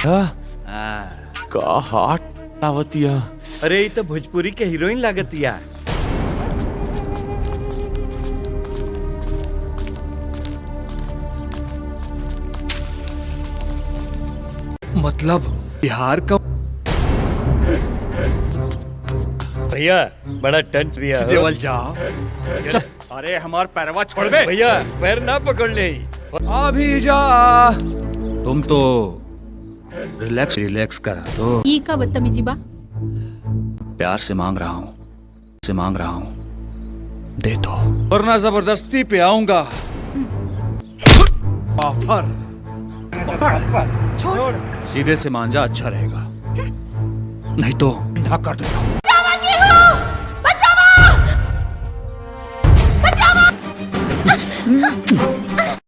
का हाट लावतिया। अरे ये तो भोजपुरी के हीरोइन लागतिया। मतलब बिहार का भैया बड़ा टंच दिया हो। देवल जा। अरे हमार पैरवा छोड़ बे। भैया पैर ना पकड़ ले। अभी जा। तुम तो रिलैक्स करा तो। ये का बदतमीजी बा। प्यार से मांग रहा हूँ दे दो वरना जबरदस्ती पे आऊंगा। ऑफर छोड़। सीधे से मान जा, अच्छा रहेगा, नहीं तो ना कर देता हूँ। बचावा!